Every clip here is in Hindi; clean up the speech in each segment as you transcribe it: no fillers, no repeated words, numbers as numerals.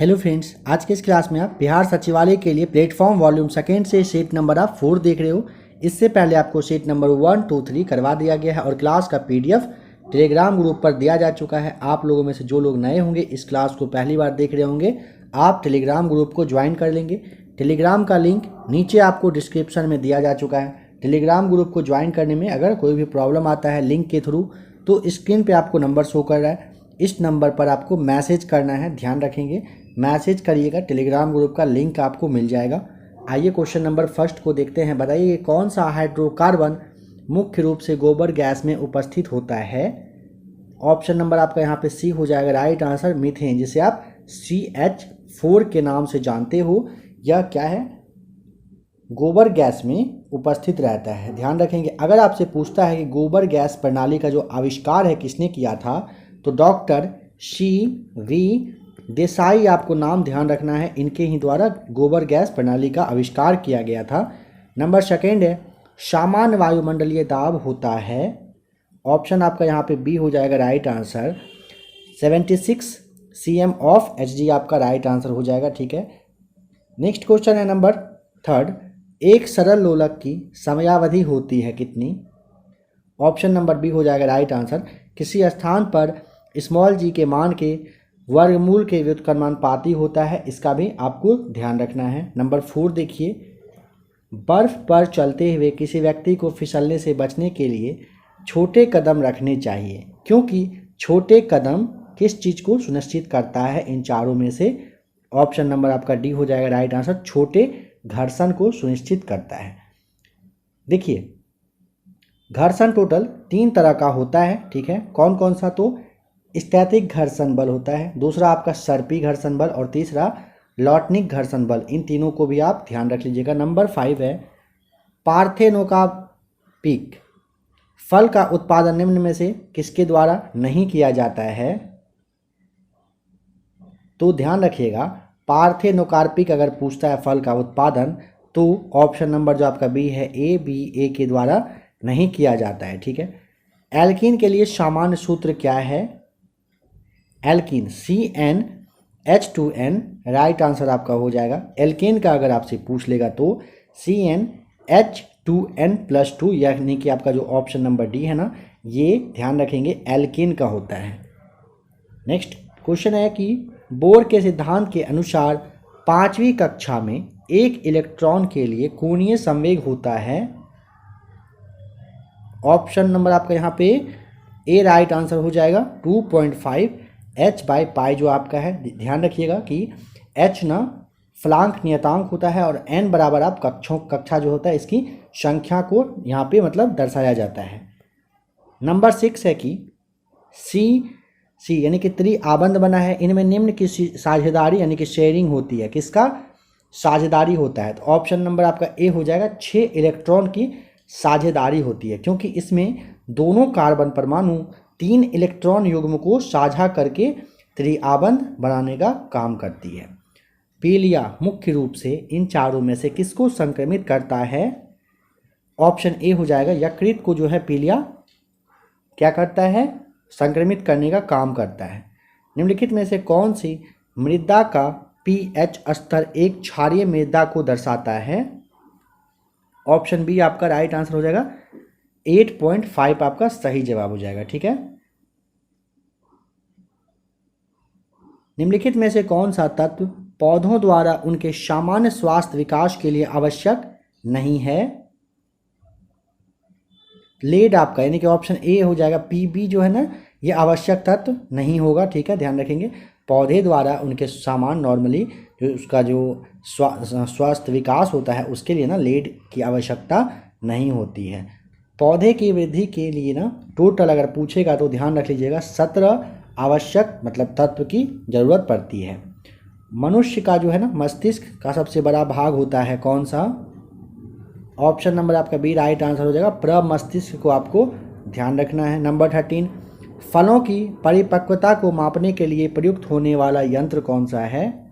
हेलो फ्रेंड्स, आज के इस क्लास में आप बिहार सचिवालय के लिए प्लेटफॉर्म वॉल्यूम सेकेंड से शीट नंबर आप 4 देख रहे हो। इससे पहले आपको शीट नंबर 1, 2, 3 करवा दिया गया है और क्लास का पीडीएफ टेलीग्राम ग्रुप पर दिया जा चुका है। आप लोगों में से जो लोग नए होंगे, इस क्लास को पहली बार देख रहे होंगे, आप टेलीग्राम ग्रुप को ज्वाइन कर लेंगे। टेलीग्राम का लिंक नीचे आपको डिस्क्रिप्शन में दिया जा चुका है। टेलीग्राम ग्रुप को ज्वाइन करने में अगर कोई भी प्रॉब्लम आता है लिंक के थ्रू, तो स्क्रीन पे आपको नंबर शो कर रहा है, इस नंबर पर आपको मैसेज करना है। ध्यान रखेंगे, मैसेज करिएगा, टेलीग्राम ग्रुप का लिंक आपको मिल जाएगा। आइए क्वेश्चन नंबर फर्स्ट को देखते हैं। बताइए कौन सा हाइड्रोकार्बन मुख्य रूप से गोबर गैस में उपस्थित होता है। ऑप्शन नंबर आपका यहाँ पे सी हो जाएगा राइट आंसर, मीथेन, जिसे आप CH4 के नाम से जानते हो। यह क्या है? गोबर गैस में उपस्थित रहता है। ध्यान रखेंगे, अगर आपसे पूछता है कि गोबर गैस प्रणाली का जो आविष्कार है किसने किया था, तो डॉक्टर CV देसाई आपको नाम ध्यान रखना है, इनके ही द्वारा गोबर गैस प्रणाली का आविष्कार किया गया था। नंबर सेकेंड है, सामान्य वायुमंडलीय दाब होता है। ऑप्शन आपका यहाँ पे बी हो जाएगा right answer, 76 cm of Hg आपका राइट आंसर हो जाएगा। ठीक है, नेक्स्ट क्वेश्चन है नंबर थर्ड, एक सरल लोलक की समयावधि होती है कितनी। ऑप्शन नंबर बी हो जाएगा राइट आंसर, किसी स्थान पर स्मॉल g के मान के वर्गमूल के व्युत्क्रमानुपाती होता है, इसका भी आपको ध्यान रखना है। नंबर 4 देखिए, बर्फ पर चलते हुए किसी व्यक्ति को फिसलने से बचने के लिए छोटे कदम रखने चाहिए, क्योंकि छोटे कदम किस चीज़ को सुनिश्चित करता है इन चारों में से। ऑप्शन नंबर आपका डी हो जाएगा राइट आंसर, छोटे घर्षण को सुनिश्चित करता है। देखिए, घर्षण टोटल 3 तरह का होता है। ठीक है, कौन कौन सा? तो स्थैतिक घर्षण बल होता है, दूसरा आपका सर्पी घर्षण बल और तीसरा लॉटनिक घर्षण बल। इन तीनों को भी आप ध्यान रख लीजिएगा। नंबर 5 है, पार्थेनोकार्पिक फल का उत्पादन निम्न में से किसके द्वारा नहीं किया जाता है। तो ध्यान रखिएगा, पार्थेनोकार्पिक अगर पूछता है फल का उत्पादन, तो ऑप्शन नंबर जो आपका बी है A के द्वारा नहीं किया जाता है। ठीक है, एल्कीन के लिए सामान्य सूत्र क्या है? एल्कीन CnH2n राइट आंसर आपका हो जाएगा। एल्केन का अगर आपसे पूछ लेगा तो CnH2n+2, यानी कि आपका जो ऑप्शन नंबर डी है ना, ये ध्यान रखेंगे एल्केन का होता है। नेक्स्ट क्वेश्चन है कि बोर के सिद्धांत के अनुसार 5वीं कक्षा में एक इलेक्ट्रॉन के लिए कोणीय संवेग होता है। ऑप्शन नंबर आपका यहाँ पे ए राइट आंसर हो जाएगा, 2.5 h/π जो आपका है। ध्यान रखिएगा कि h ना फलांक नियतांक होता है और n बराबर आप कक्षा जो होता है इसकी संख्या को यहाँ पे मतलब दर्शाया जाता है। नंबर 6 है कि C यानी कि त्रिआबंध बना है, इनमें निम्न की साझेदारी यानी कि शेयरिंग होती है, किसका साझेदारी होता है। तो ऑप्शन नंबर आपका ए हो जाएगा, 6 इलेक्ट्रॉन की साझेदारी होती है, क्योंकि इसमें दोनों कार्बन परमाणु 3 इलेक्ट्रॉन युग्म को साझा करके त्रिआबंध बनाने का काम करती है। पीलिया मुख्य रूप से इन चारों में से किसको संक्रमित करता है। ऑप्शन ए हो जाएगा, यकृत को जो है पीलिया क्या करता है? संक्रमित करने का काम करता है। निम्नलिखित में से कौन सी मृदा का pH स्तर एक क्षारीय मृदा को दर्शाता है। ऑप्शन बी आपका राइट आंसर हो जाएगा, 8.5 आपका सही जवाब हो जाएगा। ठीक है, निम्नलिखित में से कौन सा तत्व पौधों द्वारा उनके सामान्य स्वास्थ्य विकास के लिए आवश्यक नहीं है। लेड आपका यानी कि ऑप्शन ए हो जाएगा, Pb जो है ना, ये आवश्यक तत्व नहीं होगा। ठीक है, ध्यान रखेंगे, पौधे द्वारा उनके सामान्य नॉर्मली जो उसका जो स्वास्थ्य विकास होता है उसके लिए ना लेड की आवश्यकता नहीं होती है। पौधे की वृद्धि के लिए ना टोटल अगर पूछेगा तो ध्यान रख लीजिएगा 17 आवश्यक मतलब तत्व की जरूरत पड़ती है। मनुष्य का जो है ना मस्तिष्क का सबसे बड़ा भाग होता है कौन सा। ऑप्शन नंबर आपका बी राइट आंसर हो जाएगा, प्रमस्तिष्क को आपको ध्यान रखना है। नंबर 13, फलों की परिपक्वता को मापने के लिए प्रयुक्त होने वाला यंत्र कौन सा है।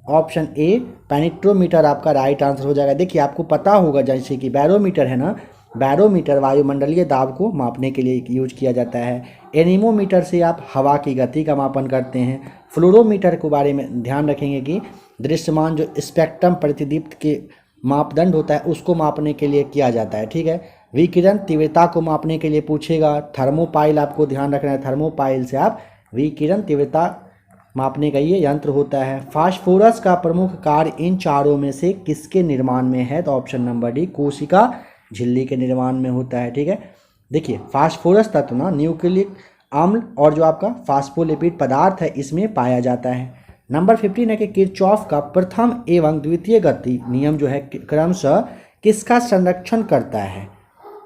ऑप्शन ए पेनिट्रोमीटर आपका राइट आंसर हो जाएगा। देखिए, आपको पता होगा जैसे कि बैरोमीटर है ना, बैरोमीटर वायुमंडलीय दाब को मापने के लिए यूज किया जाता है। एनीमोमीटर से आप हवा की गति का मापन करते हैं। फ्लोरोमीटर के बारे में ध्यान रखेंगे कि दृश्यमान जो स्पेक्ट्रम प्रतिदीप्त के मापदंड होता है उसको मापने के लिए किया जाता है, ठीक है। विकिरण तीव्रता को मापने के लिए पूछेगा। थर्मोपाइल आपको ध्यान रखना है, थर्मोपाइल से आप विकिरण तीव्रता मापने का ये यंत्र होता है। फास्फोरस का प्रमुख कार्य इन चारों में से किसके निर्माण में है? तो ऑप्शन नंबर डी, कोशिका झिल्ली के निर्माण में होता है, ठीक है। देखिए फास्फोरस तत्व ना न्यूक्लिक अम्ल और जो आपका फास्फोलिपिड पदार्थ है इसमें पाया जाता है। नंबर 15 है कि किरचॉफ का प्रथम एवं द्वितीय गति नियम जो है क्रमशः किसका संरक्षण करता है?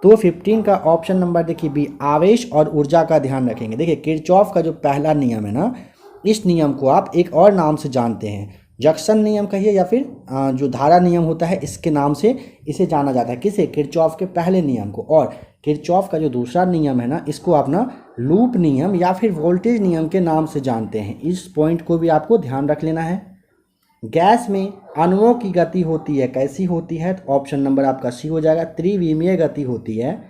तो 15 का ऑप्शन नंबर देखिए बी, आवेश और ऊर्जा का ध्यान रखेंगे। देखिए किरचॉफ का जो पहला नियम है ना, इस नियम को आप एक और नाम से जानते हैं, जक्सन नियम कहिए या फिर जो धारा नियम होता है इसके नाम से इसे जाना जाता है। किसे? किरचॉफ के पहले नियम को। और किरचॉफ का जो दूसरा नियम है ना, इसको आप ना लूप नियम या फिर वोल्टेज नियम के नाम से जानते हैं। इस पॉइंट को भी आपको ध्यान रख लेना है। गैस में अणुओं की गति होती है, कैसी होती है? तो ऑप्शन नंबर आपका सी हो जाएगा, त्रिविमीय गति होती है।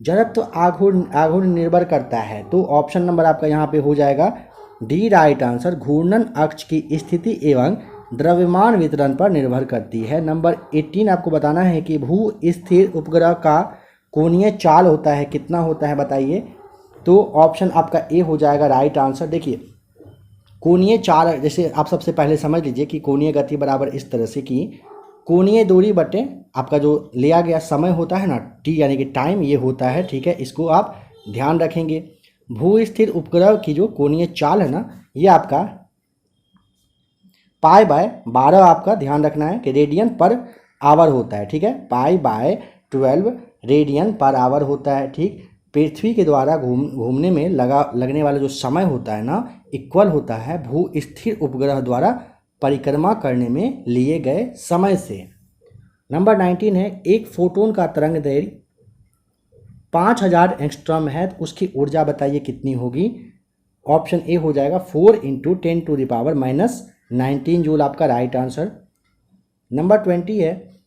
जड़त्व तो आघूर्ण निर्भर करता है, तो ऑप्शन नंबर आपका यहाँ पे हो जाएगा डी राइट आंसर। घूर्णन अक्ष की स्थिति एवं द्रव्यमान वितरण पर निर्भर करती है। नंबर 18 आपको बताना है कि भू स्थिर उपग्रह का कोणीय चाल होता है, कितना होता है बताइए? तो ऑप्शन आपका ए हो जाएगा राइट आंसर। देखिए कोणीय चाल जैसे आप सबसे पहले समझ लीजिए कि कोणीय गति बराबर इस तरह से कि कोणीय दूरी बटे आपका जो लिया गया समय होता है ना, टी यानी कि टाइम, ये होता है, ठीक है। इसको आप ध्यान रखेंगे। भू स्थिर उपग्रह की जो कोणीय चाल है ना, ये आपका पाई बाय 12 आपका ध्यान रखना है कि रेडियन पर आवर होता है, ठीक है। Pi by 12 radian per hour होता है, ठीक। पृथ्वी के द्वारा घूमने में लगने वाला जो समय होता है ना, इक्वल होता है भू स्थिर उपग्रह द्वारा परिक्रमा करने में लिए गए समय से। नंबर 19 है, एक फोटोन का तरंग दैर्घ्य 5000 एंगस्ट्रॉम है, तो उसकी ऊर्जा बताइए कितनी होगी? ऑप्शन ए हो जाएगा 4 × 10⁻⁻19 जूल, आपका राइट आंसर। नंबर 20 है,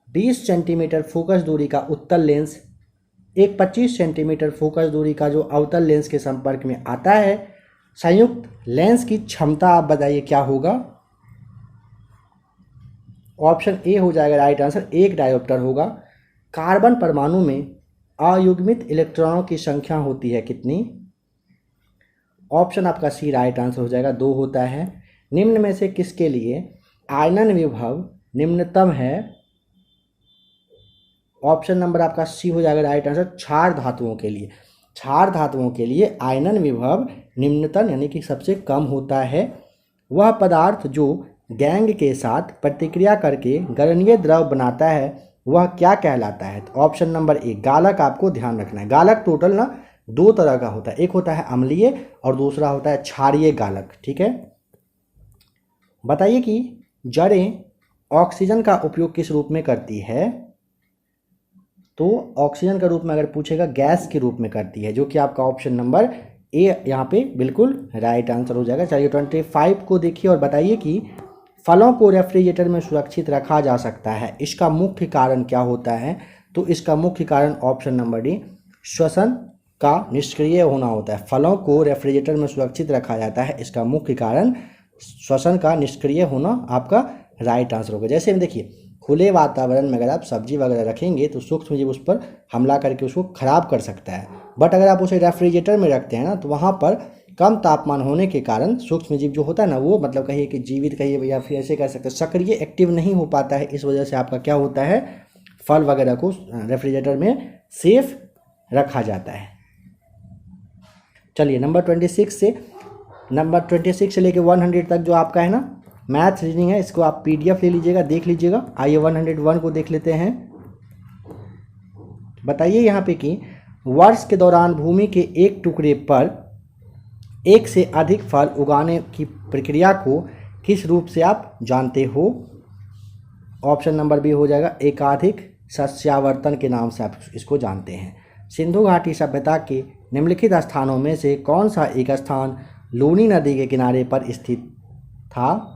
20 सेंटीमीटर फोकस दूरी का उत्तल लेंस एक 25 सेंटीमीटर फोकस दूरी का जो अवतल लेंस के संपर्क में आता है, संयुक्त लेंस की क्षमता आप बताइए क्या होगा? ऑप्शन ए हो जाएगा राइट आंसर, 1 डायोप्टर होगा। कार्बन परमाणु में अयुग्मित इलेक्ट्रॉनों की संख्या होती है कितनी? ऑप्शन आपका सी राइट आंसर हो जाएगा, 2 होता है। निम्न में से किसके लिए आयनन विभव निम्नतम है? ऑप्शन नंबर आपका सी हो जाएगा राइट आंसर, क्षार धातुओं के लिए। क्षार धातुओं के लिए आयनन विभव निम्नतम यानी कि सबसे कम होता है। वह पदार्थ जो गैंग के साथ प्रतिक्रिया करके गलनीय द्रव बनाता है वह क्या कहलाता है? तो ऑप्शन नंबर ए, गालक आपको ध्यान रखना है। गालक टोटल ना 2 तरह का होता है, एक होता है अम्लीय और दूसरा होता है क्षारीय गालक, ठीक है। बताइए कि जड़ें ऑक्सीजन का उपयोग किस रूप में करती है? तो ऑक्सीजन के रूप में अगर पूछेगा गैस के रूप में करती है, जो कि आपका ऑप्शन नंबर ए यहाँ पे बिल्कुल राइट आंसर हो जाएगा। चलिए 25 को देखिए और बताइए कि फलों को रेफ्रिजरेटर में सुरक्षित रखा जा सकता है, इसका मुख्य कारण क्या होता है? तो इसका मुख्य कारण ऑप्शन नंबर डी, श्वसन का निष्क्रिय होना होता है। फलों को रेफ्रिजरेटर में सुरक्षित रखा जाता है, इसका मुख्य कारण श्वसन का निष्क्रिय होना आपका राइट आंसर होगा। जैसे में देखिए खुले वातावरण में अगर आप सब्जी वगैरह रखेंगे तो सूक्ष्मजीव उस पर हमला करके उसको खराब कर सकता है, बट अगर आप उसे रेफ्रिजरेटर में रखते हैं ना तो वहाँ पर कम तापमान होने के कारण सूक्ष्मजीव जो होता है ना, वो मतलब कहिए कि जीवित कहिए या फिर ऐसे कह सकते हैं सक्रिय एक्टिव नहीं हो पाता है। इस वजह से आपका क्या होता है, फल वगैरह को रेफ्रिजरेटर में सेफ रखा जाता है। चलिए नंबर 26 से लेके 100 तक जो आपका है ना मैथ रीजनिंग है, इसको आप PDF ले लीजिएगा, देख लीजिएगा। आइए 101 को देख लेते हैं। बताइए यहाँ पे कि वर्ष के दौरान भूमि के एक टुकड़े पर एक से अधिक फल उगाने की प्रक्रिया को किस रूप से आप जानते हो? ऑप्शन नंबर बी हो जाएगा, एकाधिक सस्यावर्तन के नाम से आप इसको जानते हैं। सिंधु घाटी सभ्यता के निम्नलिखित स्थानों में से कौन सा एक स्थान लूनी नदी के किनारे पर स्थित था?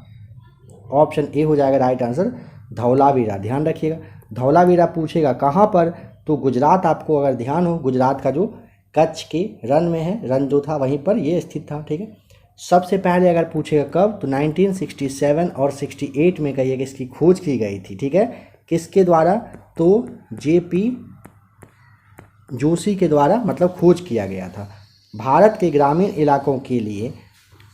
ऑप्शन ए हो जाएगा राइट आंसर, धौलावीरा। ध्यान रखिएगा, धौलावीरा पूछेगा कहाँ पर, तो गुजरात आपको अगर ध्यान हो, गुजरात का जो कच्छ के रण में है, रण जो था वहीं पर ये स्थित था, ठीक है। सबसे पहले अगर पूछेगा कब, तो 1967 और 68 में कहिए कि इसकी खोज की गई थी, ठीक है। किसके द्वारा, तो जेपी जोशी के द्वारा मतलब खोज किया गया था। भारत के ग्रामीण इलाकों के लिए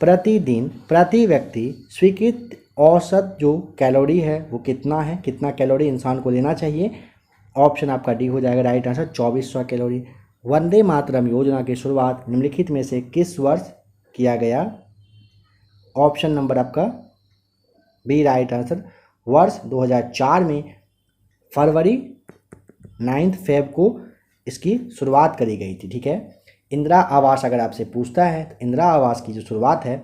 प्रतिदिन प्रति व्यक्ति स्वीकृत औसत जो कैलोरी है वो कितना है, कितना कैलोरी इंसान को लेना चाहिए। ऑप्शन आपका डी हो जाएगा right answer, 2400 calorie. Vande Mataram योजना की शुरुआत निम्नलिखित में से किस वर्ष किया गया। ऑप्शन नंबर आपका बी राइट आंसर, वर्ष 2004 में फरवरी 9 फेब को इसकी शुरुआत करी गई थी, ठीक है। इंदिरा आवास अगर आपसे पूछता है तो इंदिरा आवास की जो शुरुआत है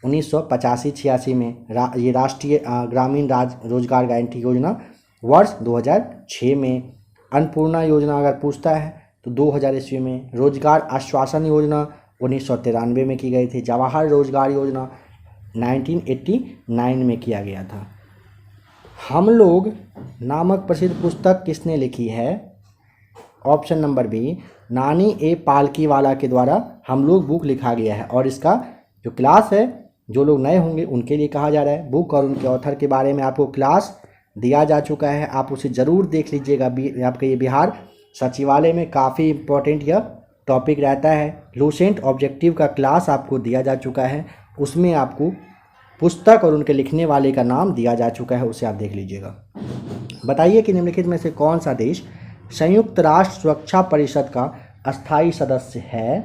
1985-86 में ये राष्ट्रीय ग्रामीण रोजगार गारंटी योजना वर्ष 2006 में। अन्नपूर्णा योजना अगर पूछता है तो 2000 ईस्वी में। रोजगार आश्वासन योजना 1993 में की गई थी। जवाहर रोजगार योजना 1989 में किया गया था। हम लोग नामक प्रसिद्ध पुस्तक किसने लिखी है। ऑप्शन नंबर बी, नानी ए पालकीवाला के द्वारा हम लोग बुक लिखा गया है और इसका जो क्लास है जो लोग नए होंगे उनके लिए कहा जा रहा है। बुक और उनके ऑथर के बारे में आपको क्लास दिया जा चुका है, आप उसे ज़रूर देख लीजिएगा। आपके ये बिहार सचिवालय में काफ़ी इम्पोर्टेंट यह टॉपिक रहता है। लूसेंट ऑब्जेक्टिव का क्लास आपको दिया जा चुका है, उसमें आपको पुस्तक और उनके लिखने वाले का नाम दिया जा चुका है, उसे आप देख लीजिएगा। बताइए कि निम्नलिखित में से कौन सा देश संयुक्त राष्ट्र सुरक्षा परिषद का अस्थायी सदस्य है।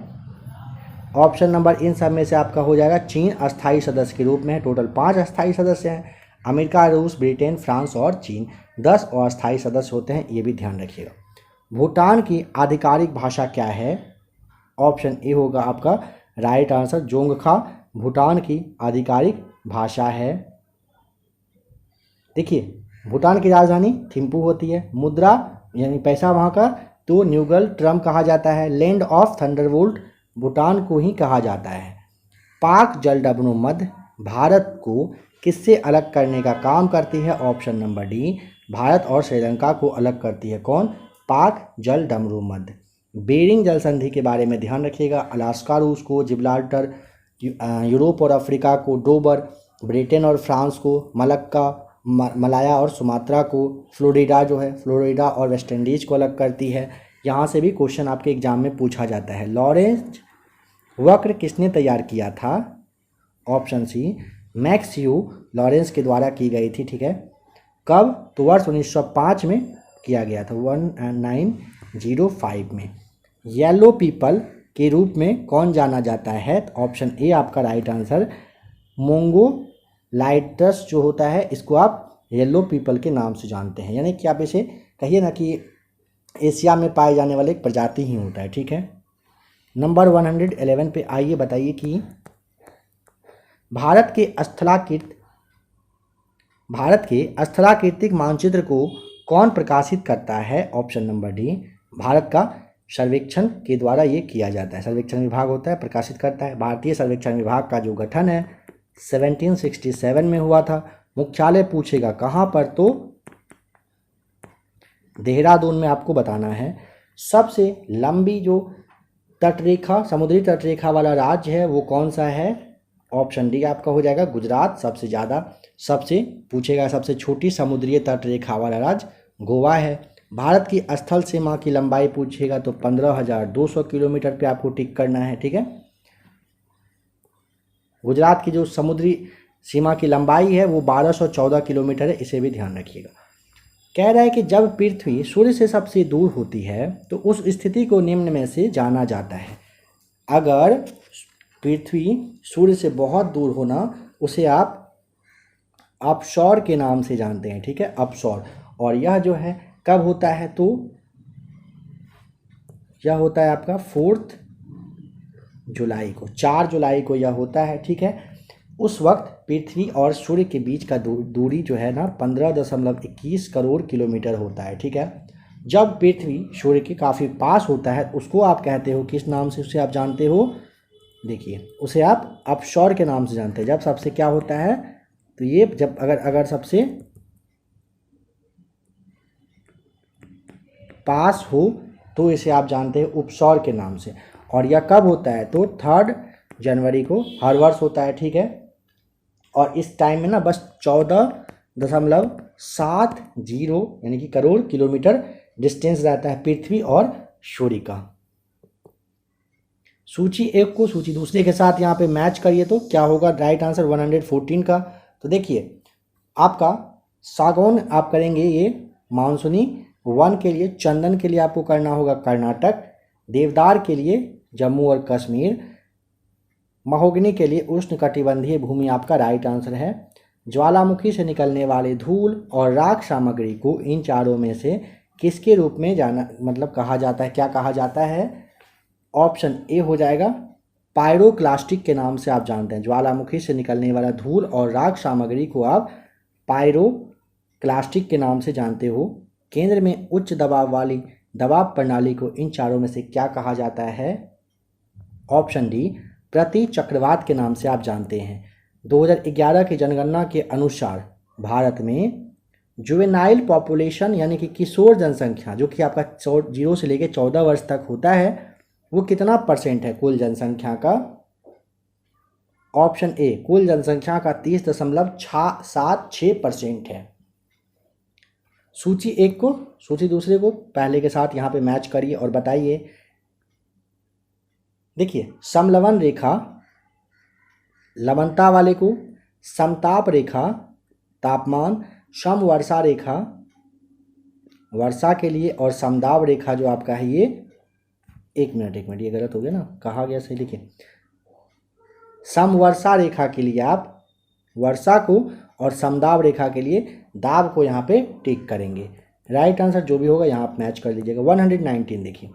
ऑप्शन नंबर इन सब में से आपका हो जाएगा चीन अस्थायी सदस्य के रूप में है। टोटल 5 अस्थायी सदस्य हैं। अमेरिका, रूस, ब्रिटेन, फ्रांस और चीन 10 अस्थायी सदस्य होते हैं, ये भी ध्यान रखिएगा। भूटान की आधिकारिक भाषा क्या है। ऑप्शन ए होगा आपका राइट आंसर, जोंगखा भूटान की आधिकारिक भाषा है। देखिए भूटान की राजधानी थिम्पू होती है। मुद्रा यानी पैसा वहाँ का तो न्यूगल ट्रम कहा जाता है। लैंड ऑफ थंडरबोल्ट भूटान को ही कहा जाता है। पाक जलडमरू मध भारत को किससे अलग करने का काम करती है। ऑप्शन नंबर डी, भारत और श्रीलंका को अलग करती है। कौन, पाक जलडमरू मध। बेरिंग जल संधि के बारे में ध्यान रखिएगा। अलास्का रूस को, जिब्राल्टर यूरोप और अफ्रीका को, डोबर ब्रिटेन और फ्रांस को, मलक्का मलाया और सुमात्रा को, फ्लोरिडा जो है फ्लोरिडा और वेस्ट इंडीज को अलग करती है। यहाँ से भी क्वेश्चन आपके एग्जाम में पूछा जाता है। लॉरेंज वक्र किसने तैयार किया था। ऑप्शन सी, मैक्सियो लॉरेंस के द्वारा की गई थी, ठीक है। कब, तो वर्ष 1905 में किया गया था, 1905 में। येलो पीपल के रूप में कौन जाना जाता है। ऑप्शन ए आपका राइट आंसर, मोंगो लाइटस जो होता है इसको आप येलो पीपल के नाम से जानते हैं, यानी कि आप इसे कहिए ना कि एशिया में पाए जाने वाले एक प्रजाति ही होता है, ठीक है। नंबर 111 पे आइए, बताइए कि भारत के स्थलाकृतिक मानचित्र को कौन प्रकाशित करता है। ऑप्शन नंबर डी, भारत का सर्वेक्षण के द्वारा ये किया जाता है। सर्वेक्षण विभाग होता है, प्रकाशित करता है। भारतीय सर्वेक्षण विभाग का जो गठन है 1767 में हुआ था। मुख्यालय पूछेगा कहाँ पर, तो देहरादून में आपको बताना है। सबसे लंबी जो तटरेखा, समुद्री तटरेखा वाला राज्य है वो कौन सा है। ऑप्शन डी आपका हो जाएगा गुजरात। सबसे ज़्यादा सबसे पूछेगा सबसे छोटी समुद्री तटरेखा वाला राज्य गोवा है। भारत की स्थल सीमा की लंबाई पूछेगा तो 15,200 किलोमीटर पे आपको टिक करना है, ठीक है। गुजरात की जो समुद्री सीमा की लंबाई है वो 1214 किलोमीटर है, इसे भी ध्यान रखिएगा। कह रहा है कि जब पृथ्वी सूर्य से सबसे दूर होती है तो उस स्थिति को निम्न में से जाना जाता है। अगर पृथ्वी सूर्य से बहुत दूर होना, उसे आप अपशौर के नाम से जानते हैं, ठीक है, अपशौर। और यह जो है कब होता है, तो यह होता है आपका 4 जुलाई को, 4 जुलाई को यह होता है, ठीक है। उस वक्त पृथ्वी और सूर्य के बीच का दूरी जो है ना 15.21 करोड़ किलोमीटर होता है, ठीक है। जब पृथ्वी सूर्य के काफ़ी पास होता है उसको आप कहते हो किस नाम से, उसे आप जानते हो, देखिए उसे आप अपशौर के नाम से जानते हैं। जब सबसे क्या होता है, तो ये जब अगर सबसे पास हो तो इसे आप जानते हैं उपसौर के नाम से। और यह कब होता है, तो 3 जनवरी को हर वर्ष होता है, ठीक है। और इस टाइम में ना बस 14.70 यानी कि करोड़ किलोमीटर डिस्टेंस रहता है पृथ्वी और सूर्य का। सूची एक को सूची दूसरे के साथ यहाँ पे मैच करिए तो क्या होगा राइट आंसर 114 का। तो देखिए आपका सागौन आप करेंगे ये मानसूनी, वन के लिए चंदन के लिए आपको करना होगा कर्नाटक, देवदार के लिए जम्मू और कश्मीर, महोगनी के लिए उष्णकटिबंधीय भूमि आपका राइट आंसर है। ज्वालामुखी से निकलने वाले धूल और राख सामग्री को इन चारों में से किसके रूप में जाना मतलब कहा जाता है, क्या कहा जाता है? ऑप्शन ए हो जाएगा पायरोक्लास्टिक के नाम से आप जानते हैं। ज्वालामुखी से निकलने वाला धूल और राख सामग्री को आप पायरोक्लास्टिक के नाम से जानते हो। केंद्र में उच्च दबाव वाली दबाव प्रणाली को इन चारों में से क्या कहा जाता है? ऑप्शन डी प्रति चक्रवात के नाम से आप जानते हैं। 2011 की जनगणना के अनुसार भारत में जुवेनाइल पॉपुलेशन यानी कि किशोर जनसंख्या जो कि आपका 0 से लेकर 14 वर्ष तक होता है वो कितना परसेंट है कुल जनसंख्या का? ऑप्शन ए कुल जनसंख्या का 30.76% है। सूची एक को सूची दूसरे को पहले के साथ यहाँ पे मैच करिए और बताइए। देखिए समलवन रेखा लवणता वाले को, समताप रेखा तापमान, समवर्षा रेखा वर्षा के लिए और समदाब रेखा जो आपका है ये एक मिनट ये गलत हो गया ना, कहा गया सही। देखिए समवर्षा रेखा के लिए आप वर्षा को और समदाब रेखा के लिए दाब को यहाँ पे टिक करेंगे। राइट आंसर जो भी होगा यहाँ आप मैच कर लीजिएगा। 119 देखिए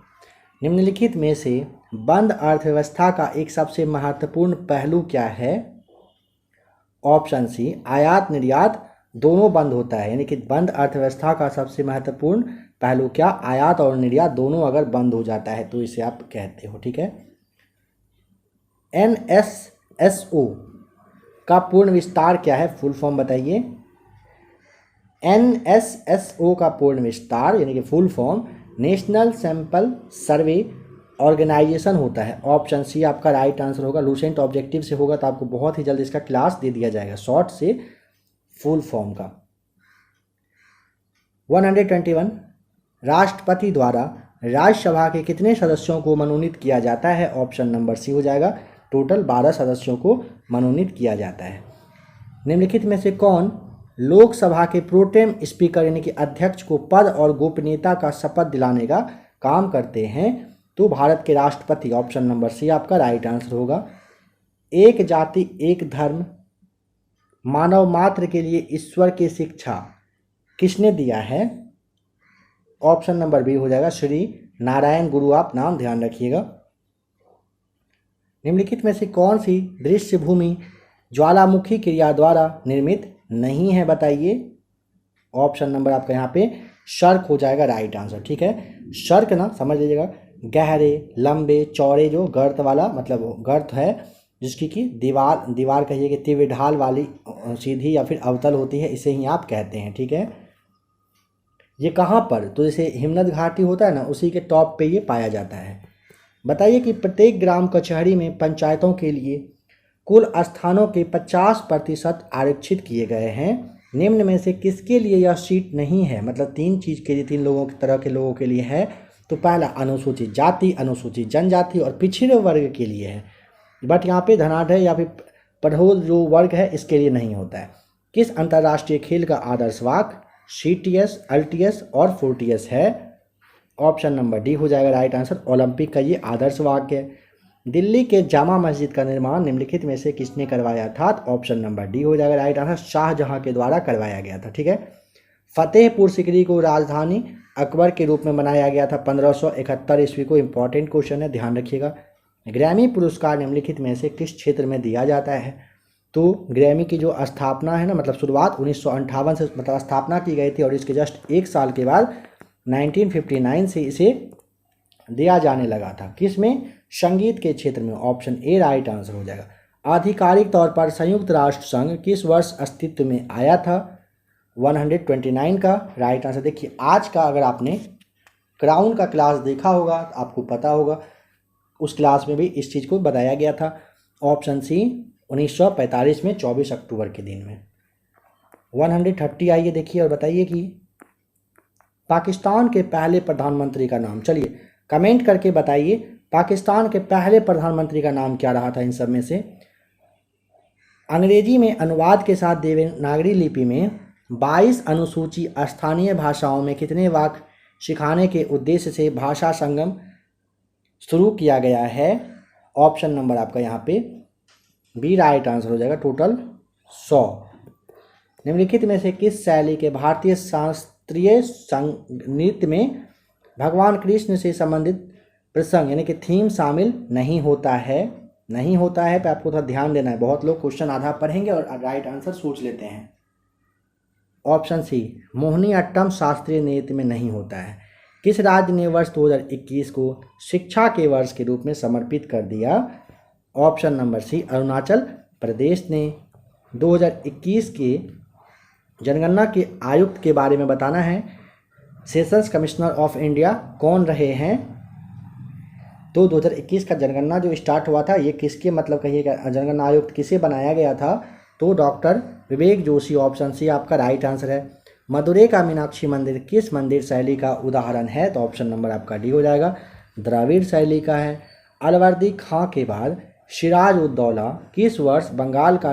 निम्नलिखित में से बंद अर्थव्यवस्था का एक सबसे महत्वपूर्ण पहलू क्या है? ऑप्शन सी आयात निर्यात दोनों बंद होता है, यानी कि बंद अर्थव्यवस्था का सबसे महत्वपूर्ण पहलू क्या? आयात और निर्यात दोनों अगर बंद हो जाता है तो इसे आप कहते हो, ठीक है। NSSO का पूर्ण विस्तार क्या है? फुल फॉर्म बताइए। NSSO का पूर्ण विस्तार यानी कि full form National Sample Survey Organisation होता है। ऑप्शन सी आपका राइट आंसर होगा। लूसेंट ऑब्जेक्टिव से होगा तो आपको बहुत ही जल्द इसका क्लास दे दिया जाएगा शॉर्ट से फुल फॉर्म का। 121 राष्ट्रपति द्वारा राज्यसभा के कितने सदस्यों को मनोनीत किया जाता है? ऑप्शन नंबर सी हो जाएगा। टोटल 12 सदस्यों को मनोनीत किया जाता है। निम्नलिखित में से कौन लोकसभा के प्रोटेम स्पीकर यानी कि अध्यक्ष को पद और गोपनीयता का शपथ दिलाने का काम करते हैं? तो भारत के राष्ट्रपति। ऑप्शन नंबर सी आपका राइट आंसर होगा। एक जाति एक धर्म मानव मात्र के लिए ईश्वर की शिक्षा किसने दिया है? ऑप्शन नंबर बी हो जाएगा श्री नारायण गुरु। आप नाम ध्यान रखिएगा। निम्नलिखित में से कौन सी दृश्य भूमि ज्वालामुखी क्रिया द्वारा निर्मित नहीं है? बताइए। ऑप्शन नंबर आपका यहाँ पे शर्क हो जाएगा राइट आंसर, ठीक है। शर्क ना समझ लीजिएगा गहरे लंबे चौड़े जो गर्त वाला मतलब गर्त है जिसकी कि दीवार कहिए कि तीव्र ढाल वाली सीधी या फिर अवतल होती है, इसे ही आप कहते हैं, ठीक है। ये कहाँ पर? तो जैसे हिमनद घाटी होता है ना उसी के टॉप पे ये पाया जाता है। बताइए कि प्रत्येक ग्राम कचहरी में पंचायतों के लिए कुल स्थानों के 50% आरक्षित किए गए हैं। निम्न में से किसके लिए यह सीट नहीं है? मतलब 3 चीज़ के लिए 3 लोगों की तरह के लोगों के लिए है। तो पहला अनुसूचित जाति, अनुसूचित जनजाति और पिछड़े वर्ग के लिए है। बट यहाँ पे धनाढ़ या फिर पढ़ोल जो वर्ग है इसके लिए नहीं होता है। किस अंतर्राष्ट्रीय खेल का आदर्श वाक्य CTS, LTS और 4TS है? ऑप्शन नंबर डी हो जाएगा राइट आंसर। ओलंपिक का ये आदर्श वाक्य है। दिल्ली के जामा मस्जिद का निर्माण निम्नलिखित में से किसने करवाया था? ऑप्शन नंबर डी हो जाएगा राइट आंसर। शाहजहां के द्वारा करवाया गया था, ठीक है। फतेहपुर सिकरी को राजधानी अकबर के रूप में बनाया गया था 1571 ईस्वी को। इंपॉर्टेंट क्वेश्चन है, ध्यान रखिएगा। ग्रैमी पुरस्कार निम्नलिखित में से किस क्षेत्र में दिया जाता है? तो ग्रैमी की जो स्थापना है ना मतलब शुरुआत 1958 से मतलब स्थापना की गई थी और इसके जस्ट 1 साल के बाद 1959 से इसे दिया जाने लगा था। किस में? संगीत के क्षेत्र में। ऑप्शन ए राइट आंसर हो जाएगा। आधिकारिक तौर पर संयुक्त राष्ट्र संघ किस वर्ष अस्तित्व में आया था? 129 का राइट आंसर। देखिए आज का अगर आपने क्राउन का क्लास देखा होगा आपको पता होगा उस क्लास में भी इस चीज़ को बताया गया था। ऑप्शन सी 1945 में 24 अक्टूबर के दिन में। 130 आइए देखिए और बताइए कि पाकिस्तान के पहले प्रधानमंत्री का नाम, चलिए कमेंट करके बताइए पाकिस्तान के पहले प्रधानमंत्री का नाम क्या रहा था इन सब में से। अंग्रेजी में अनुवाद के साथ देवनागरी लिपि में 22 अनुसूची स्थानीय भाषाओं में कितने वाक्य सिखाने के उद्देश्य से भाषा संगम शुरू किया गया है। ऑप्शन नंबर आपका यहाँ पे बी राइट आंसर हो जाएगा, टोटल 100। निम्नलिखित में से किस शैली के भारतीय शास्त्रीय नृत्य में भगवान कृष्ण से संबंधित प्रसंग यानी कि थीम शामिल नहीं होता है पे आपको थोड़ा ध्यान देना है। बहुत लोग क्वेश्चन आधा पढ़ेंगे और राइट आंसर सोच लेते हैं। ऑप्शन सी मोहिनी अट्टम शास्त्रीय नृत्य में नहीं होता है। किस राज्य ने वर्ष 2021 को शिक्षा के वर्ष के रूप में समर्पित कर दिया। Option number C Arunachal Pradesh ने। 2021 के जनगणना के आयुक्त के बारे में बताना है। सेशंस कमिश्नर ऑफ इंडिया कौन रहे हैं। तो 2021 का जनगणना जो स्टार्ट हुआ था ये किसके मतलब कहिएगा, जनगणना आयुक्त किसे बनाया गया था, तो doctor Vivek Joshi. Option C आपका राइट आंसर है। मदुरै का मीनाक्षी मंदिर किस मंदिर शैली का उदाहरण है, तो ऑप्शन नंबर आपका डी हो जाएगा, द्रविड़ शैली का है। अलवर्दी खां के बाद सिराज उद दौला किस वर्ष बंगाल का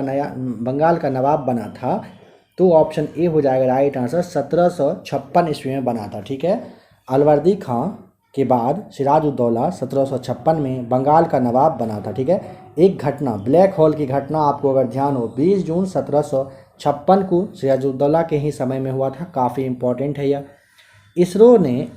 नवाब बना था, तो ऑप्शन ए हो जाएगा राइट आंसर, 1756 ईस्वी में बना था। ठीक है, अलवर्दी खां के बाद सिराज उद दौला 1756 में बंगाल का नवाब बना था। ठीक है, एक घटना ब्लैक होल की घटना आपको अगर ध्यान हो 20 जून 1756 को सिराज उद दौला के ही समय में हुआ था, काफ़ी इम्पोर्टेंट है यह। इसरो ने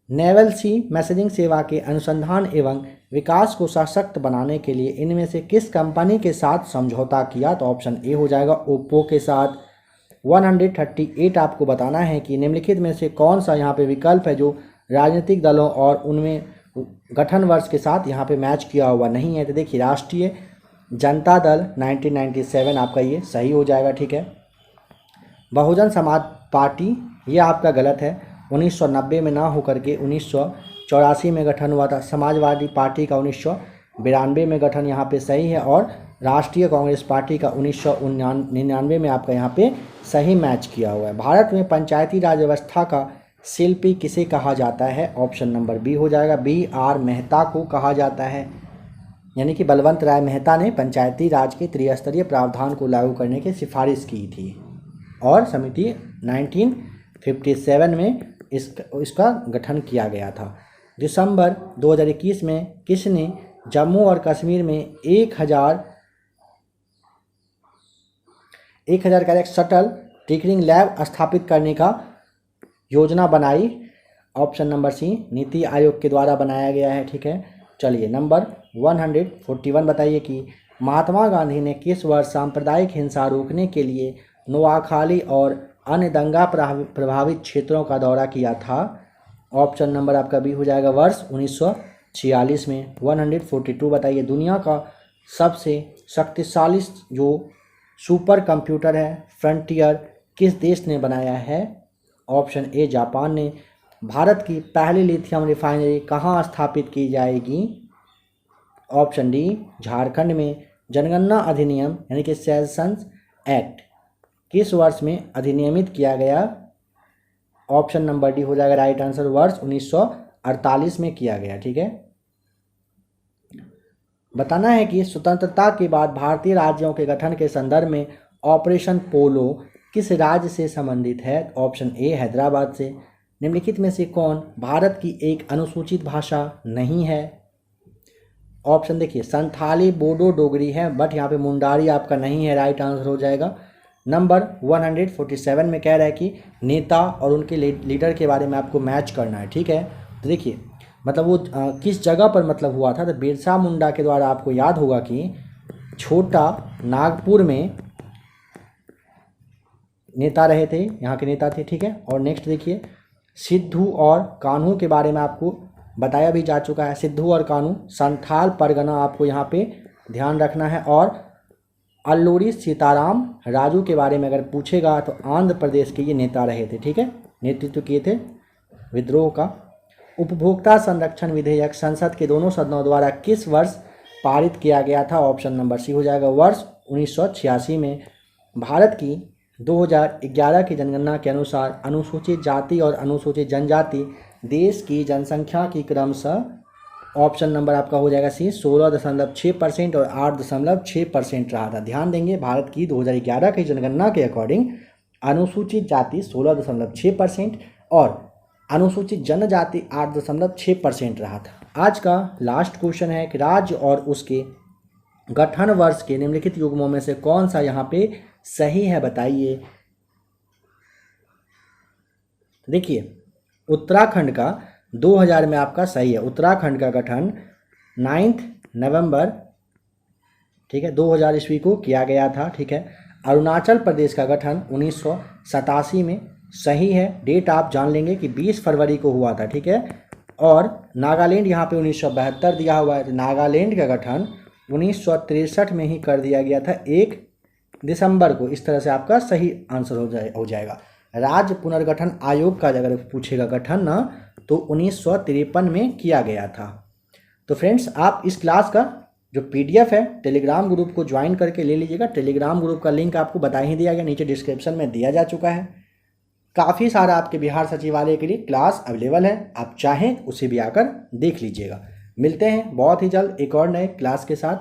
नेवल सी मैसेजिंग सेवा के अनुसंधान एवं विकास को सशक्त बनाने के लिए इनमें से किस कंपनी के साथ समझौता किया, तो ऑप्शन ए हो जाएगा ओप्पो के साथ। 138 आपको बताना है कि निम्नलिखित में से कौन सा यहाँ पे विकल्प है जो राजनीतिक दलों और उनमें गठन वर्ष के साथ यहाँ पे मैच किया हुआ नहीं है। तो देखिए राष्ट्रीय जनता दल 1997 आपका ये सही हो जाएगा। ठीक है, बहुजन समाज पार्टी ये आपका गलत है, 1990 में ना होकर के 1984 में गठन हुआ था। समाजवादी पार्टी का 1992 में गठन यहाँ पे सही है, और राष्ट्रीय कांग्रेस पार्टी का 1999 में आपका यहाँ पे सही मैच किया हुआ है। भारत में पंचायती राज व्यवस्था का शिल्पी किसे कहा जाता है, ऑप्शन नंबर बी हो जाएगा, BR मेहता को कहा जाता है। यानी कि बलवंत राय मेहता ने पंचायती राज के त्रिस्तरीय प्रावधान को लागू करने की सिफारिश की थी, और समिति 1957 में इसका गठन किया गया था। दिसंबर 2021 में किसने जम्मू और कश्मीर में 1000 का एक शटल टिंकरिंग लैब स्थापित करने का योजना बनाई। Option number C NITI Aayog के द्वारा बनाया गया है। ठीक है, चलिए नंबर 141 बताइए कि महात्मा गांधी ने किस वर्ष सांप्रदायिक हिंसा रोकने के लिए नोआखाली और अन्य दंगा प्रभावित क्षेत्रों का दौरा किया था। ऑप्शन नंबर आपका बी हो जाएगा, वर्ष 1946 में। 142 बताइए दुनिया का सबसे शक्तिशाली जो सुपर कंप्यूटर है फ्रंटियर किस देश ने बनाया है। ऑप्शन ए जापान ने। भारत की पहली लिथियम रिफाइनरी कहाँ स्थापित की जाएगी। ऑप्शन डी झारखंड में। जनगणना अधिनियम यानी कि सेशंस एक्ट किस वर्ष में अधिनियमित किया गया। ऑप्शन नंबर डी हो जाएगा राइट आंसर, वर्ष 1948 में किया गया। ठीक है, बताना है कि स्वतंत्रता के बाद भारतीय राज्यों के गठन के संदर्भ में ऑपरेशन पोलो किस राज्य से संबंधित है। ऑप्शन ए हैदराबाद से। निम्नलिखित में से कौन भारत की एक अनुसूचित भाषा नहीं है। ऑप्शन देखिए संथाली बोडो डोगरी है, बट यहाँ पे मुंडारी आपका नहीं है, राइट आंसर हो जाएगा। नंबर 147 में कह रहा है कि नेता और उनके लीडर के बारे में आपको मैच करना है। ठीक है, तो देखिए मतलब वो किस जगह पर मतलब हुआ था, तो बिरसा मुंडा के द्वारा आपको याद होगा कि छोटा नागपुर में नेता रहे थे, यहाँ के नेता थे। ठीक है, और नेक्स्ट देखिए सिद्धू और कान्हू के बारे में आपको बताया भी जा चुका है। सिद्धू और कान्हू संथाल परगना आपको यहाँ पे ध्यान रखना है। और अल्लूरी सीताराम राजू के बारे में अगर पूछेगा तो आंध्र प्रदेश के ये नेता रहे थे। ठीक है, नेतृत्व किए थे विद्रोह का। उपभोक्ता संरक्षण विधेयक संसद के दोनों सदनों द्वारा किस वर्ष पारित किया गया था? ऑप्शन नंबर सी हो जाएगा वर्ष 1986 में। भारत की 2011 की जनगणना के अनुसार अनुसूचित जाति और अनुसूचित जनजाति देश की जनसंख्या की क्रमशः, ऑप्शन नंबर आपका हो जाएगा सी, 16.6% और 8.6% रहा था। ध्यान देंगे, भारत की 2011 की जनगणना के अकॉर्डिंग अनुसूचित जाति 16.6% और अनुसूचित जनजाति 8.6% रहा था। आज का लास्ट क्वेश्चन है कि राज्य और उसके गठन वर्ष के निम्नलिखित युग्मों में से कौन सा यहाँ पे सही है, बताइए। देखिए, उत्तराखंड का 2000 में आपका सही है। उत्तराखंड का गठन 9 नवंबर, ठीक है, 2000 ईस्वी को किया गया था। ठीक है। अरुणाचल प्रदेश का गठन 1987 में सही है। डेट आप जान लेंगे कि 20 फरवरी को हुआ था। ठीक है। और नागालैंड यहाँ पे 1972 दिया हुआ है, तो नागालैंड का गठन 1963 में ही कर दिया गया था, 1 दिसंबर को। इस तरह से आपका सही आंसर हो जाएगा। राज्य पुनर्गठन आयोग का अगर पूछेगा गठन ना, तो 1953 में किया गया था। तो फ्रेंड्स, आप इस क्लास का जो पीडीएफ है टेलीग्राम ग्रुप को ज्वाइन करके ले लीजिएगा। टेलीग्राम ग्रुप का लिंक आपको बता ही दिया गया, नीचे डिस्क्रिप्शन में दिया जा चुका है। काफ़ी सारा आपके बिहार सचिवालय के लिए क्लास अवेलेबल है, आप चाहें उसे भी आकर देख लीजिएगा। मिलते हैं बहुत ही जल्द एक और नए क्लास के साथ।